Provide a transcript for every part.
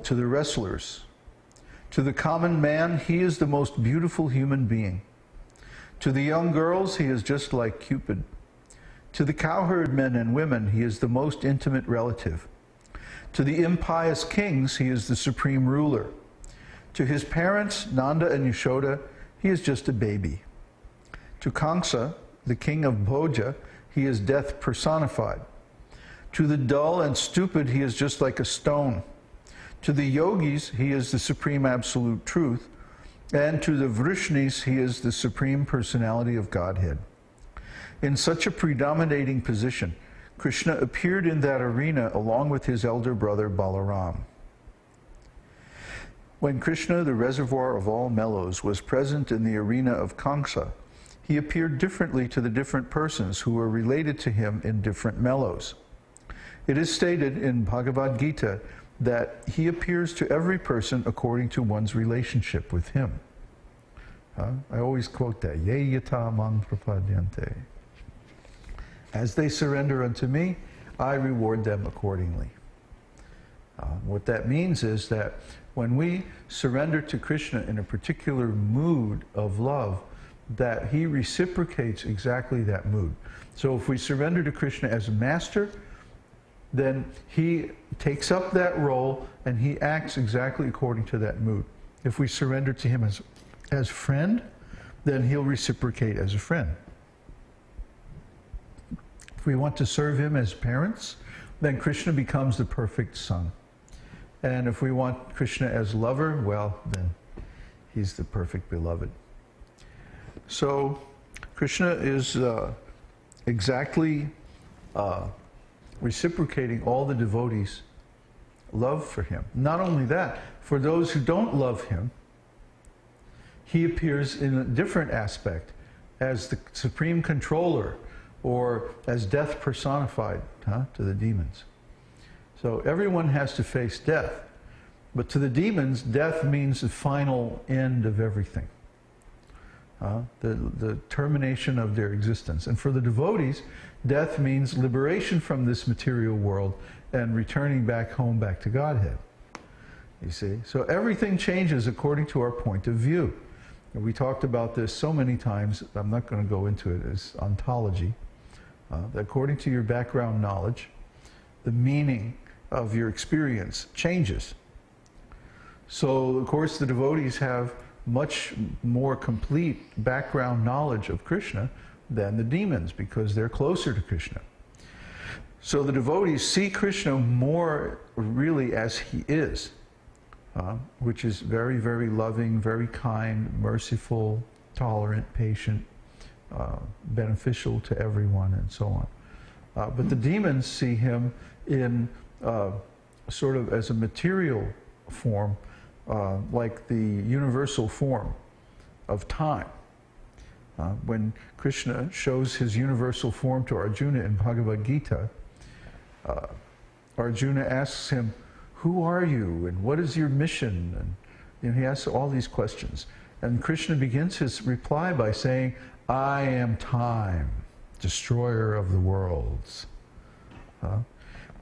to the wrestlers. To the common man, he is the most beautiful human being. To the young girls, he is just like Cupid. To the cowherd men and women, he is the most intimate relative. To the impious kings, he is the supreme ruler. To his parents, Nanda and Yashoda, he is just a baby. To Kṛṣṇa, the king of Bhoja, he is death personified. To the dull and stupid, he is just like a stone. To the yogis, he is the supreme absolute truth. And to the vrishnis, he is the supreme personality of Godhead. In such a predominating position, Kṛṣṇa appeared in that arena along with his elder brother Balaram. When Kṛṣṇa, the reservoir of all mellows, was present in the arena of Kṛṣṇa, he appeared differently to the different persons who were related to him in different mellows. It is stated in Bhagavad-gītā that he appears to every person according to one's relationship with him. I always quote that, Ye yata mang prapadyante. As they surrender unto me, I reward them accordingly. What that means is that when we surrender to Kṛṣṇa in a particular mood of love, that he reciprocates exactly that mood. So if we surrender to Kṛṣṇa as a master, then he takes up that role and he acts exactly according to that mood. If we surrender to him as friend, then he'll reciprocate as a friend. If we want to serve him as parents, then Kṛṣṇa becomes the perfect son. And if we want Kṛṣṇa as lover, well, then he's the perfect beloved. So Kṛṣṇa is exactly reciprocating all the devotees' love for him. Not only that, for those who don't love him, he appears in a different aspect as the supreme controller or as death personified to the demons. So everyone has to face death. But to the demons, death means the final end of everything. The termination of their existence. And for the devotees, death means liberation from this material world and returning back home, back to Godhead. You see? So everything changes according to our point of view. And we talked about this so many times, I'm not going to go into it as ontology. According to your background knowledge, the meaning of your experience changes. So, of course, the devotees have much more complete background knowledge of Kṛṣṇa than the demons because they're closer to Kṛṣṇa. So the devotees see Kṛṣṇa more really as he is, which is very, very loving, very kind, merciful, tolerant, patient, beneficial to everyone, and so on. But the demons see him in sort of as a material form, like the universal form of time. When Kṛṣṇa shows his universal form to Arjuna in Bhagavad-gītā, Arjuna asks him, "Who are you and what is your mission?" And he asks all these questions. And Kṛṣṇa begins his reply by saying, "I am time, destroyer of the worlds."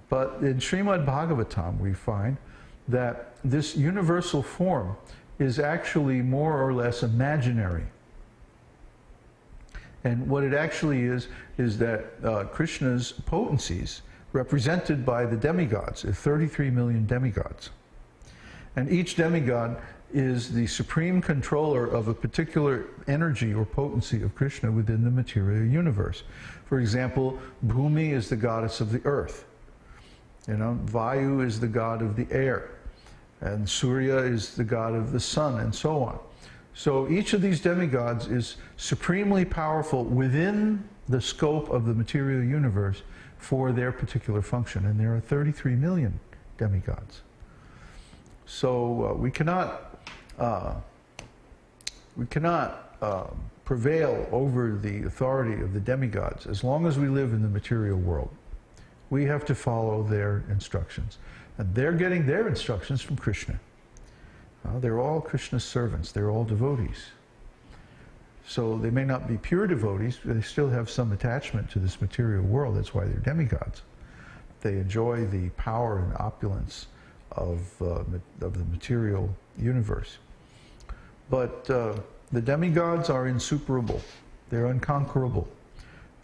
But in Srimad Bhagavatam we find that this universal form is actually more or less imaginary. And what it actually is that Krishna's potencies, represented by the demigods, 33 million demigods. And each demigod is the supreme controller of a particular energy or potency of Kṛṣṇa within the material universe. For example, Bhumi is the goddess of the earth. Vayu is the god of the air. And Surya is the god of the sun, and so on. So each of these demigods is supremely powerful within the scope of the material universe for their particular function. And there are 33 million demigods. So we cannot prevail over the authority of the demigods as long as we live in the material world. We have to follow their instructions. And they're getting their instructions from Kṛṣṇa. They're all Kṛṣṇa's servants. They're all devotees. So they may not be pure devotees, but they still have some attachment to this material world. That's why they're demigods. They enjoy the power and opulence of the material universe. But the demigods are insuperable. They're unconquerable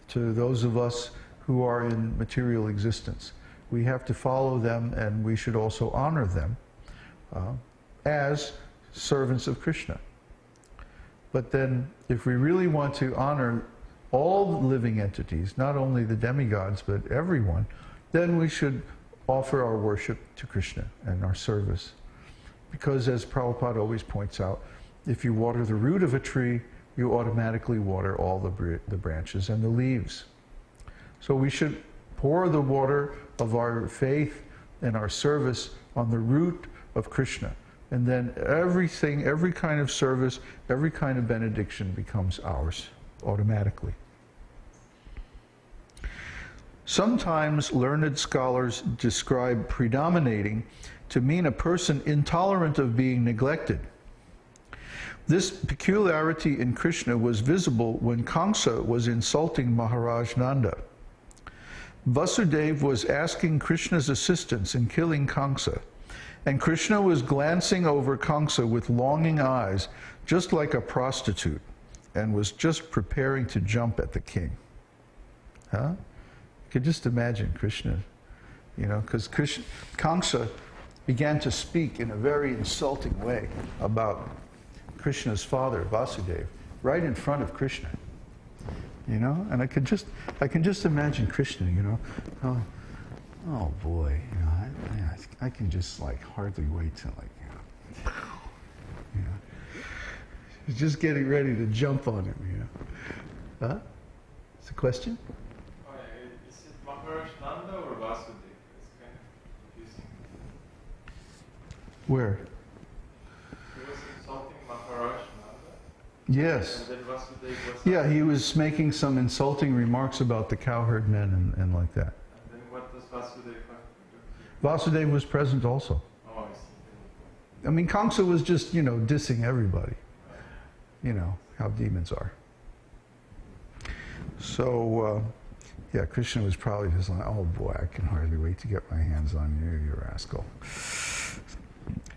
to those of us who are in material existence. We have to follow them, and we should also honor them as servants of Kṛṣṇa. But then, if we really want to honor all living entities, not only the demigods, but everyone, then we should offer our worship to Kṛṣṇa and our service. Because, as Prabhupada always points out, if you water the root of a tree, you automatically water all the branches and the leaves. So we should pour the water of our faith and our service on the root of Kṛṣṇa. And then everything, every kind of service, every kind of benediction becomes ours automatically. Sometimes learned scholars describe predominating to mean a person intolerant of being neglected. This peculiarity in Kṛṣṇa was visible when Kṛṣṇa was insulting Maharaj Nanda. Vasudeva was asking Kṛṣṇa's assistance in killing Kṛṣṇa, and Kṛṣṇa was glancing over Kṛṣṇa with longing eyes, just like a prostitute, and was just preparing to jump at the king. Huh? You could just imagine Kṛṣṇa, you know, because Kṛṣṇa began to speak in a very insulting way about Kṛṣṇa's father, Vasudeva, right in front of Kṛṣṇa. You know, and I can just imagine Kṛṣṇa, you know, oh boy, you know, I can just like hardly wait to like, you know, he's just getting ready to jump on him, you know. Huh? Is the question? Oh, yeah. Is it Maharaj Nanda or Vasudeva? It's kind of confusing. Where? He was insulting Maharaj Nanda. Yes. And then Vasudeva was... Yeah, he was making some insulting remarks about the cowherd men and like that. And then what does Vasudeva do? Vasudeva was present also. Oh, I see. I mean, Kṛṣṇa was just, you know, dissing everybody. You know, how demons are. So, yeah, Kṛṣṇa was probably just like, oh boy, I can hardly wait to get my hands on you, you rascal.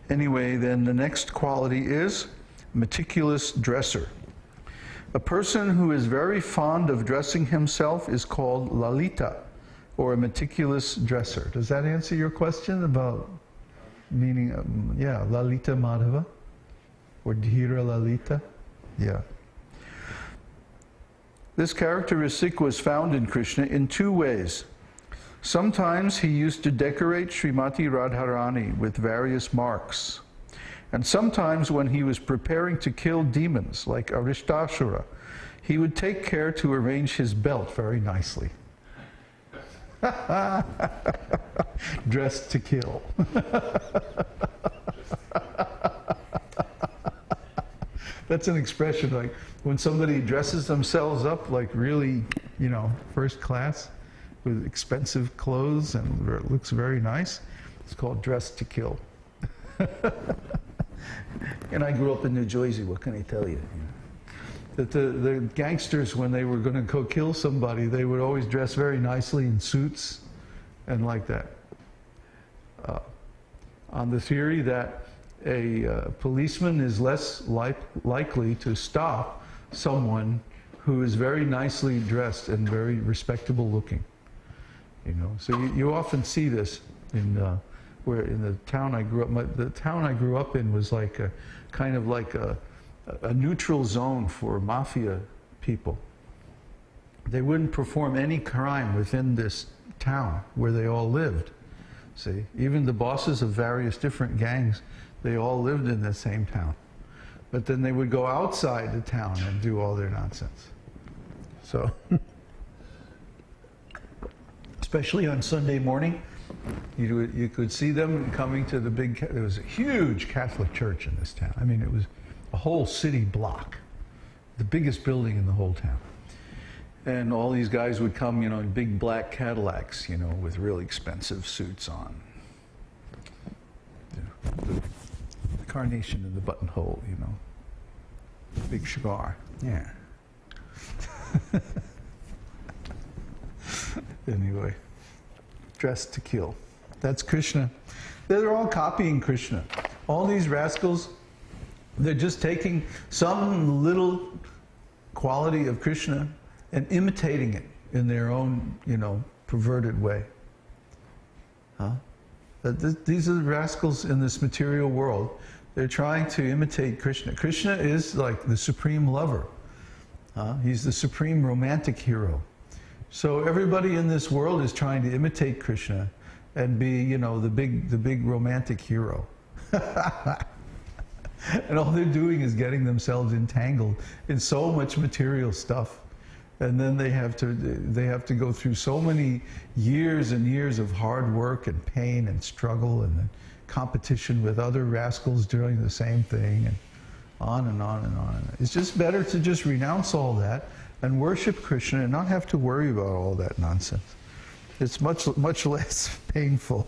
Anyway, then the next quality is meticulous dresser. A person who is very fond of dressing himself is called lalita, or a meticulous dresser. Does that answer your question about meaning, yeah, Lalita Madhava? Or Dhira Lalita? Yeah. This characteristic was found in Kṛṣṇa in two ways. Sometimes he used to decorate Srimati Radharani with various marks. And sometimes when he was preparing to kill demons, like Arishtashura, he would take care to arrange his belt very nicely. Dressed to kill. That's an expression like when somebody dresses themselves up like really, you know, first class with expensive clothes and it looks very nice. It's called dressed to kill. And I grew up in New Jersey, what can I tell you? That the gangsters, when they were going to go kill somebody, they would always dress very nicely in suits and like that. On the theory that a policeman is less likely to stop someone who is very nicely dressed and very respectable looking. You know, so you often see this in where in the town I grew up. The town I grew up in was like a kind of like a neutral zone for mafia people. They wouldn't perform any crime within this town where they all lived. See, even the bosses of various different gangs, they all lived in the same town. But then they would go outside the town and do all their nonsense. So, especially on Sunday morning, you could see them coming to the big, there was a huge Catholic church in this town. I mean, it was a whole city block, the biggest building in the whole town. And all these guys would come, you know, in big black Cadillacs, you know, with really expensive suits on. The carnation in the buttonhole, you know. Big cigar, yeah. Anyway, dressed to kill. That's Kṛṣṇa. They're all copying Krishna. All these rascals, they're just taking some little quality of Krishna and imitating it in their own, perverted way. These are the rascals in this material world. They're trying to imitate Krishna. Krishna is like the supreme lover. He's the supreme romantic hero. So everybody in this world is trying to imitate Krishna and be, the big romantic hero. And all they're doing is getting themselves entangled in so much material stuff. And then they have to go through so many years and years of hard work and pain and struggle and competition with other rascals doing the same thing, and on and on and on. It's just better to just renounce all that and worship Krishna and not have to worry about all that nonsense. It's much less painful.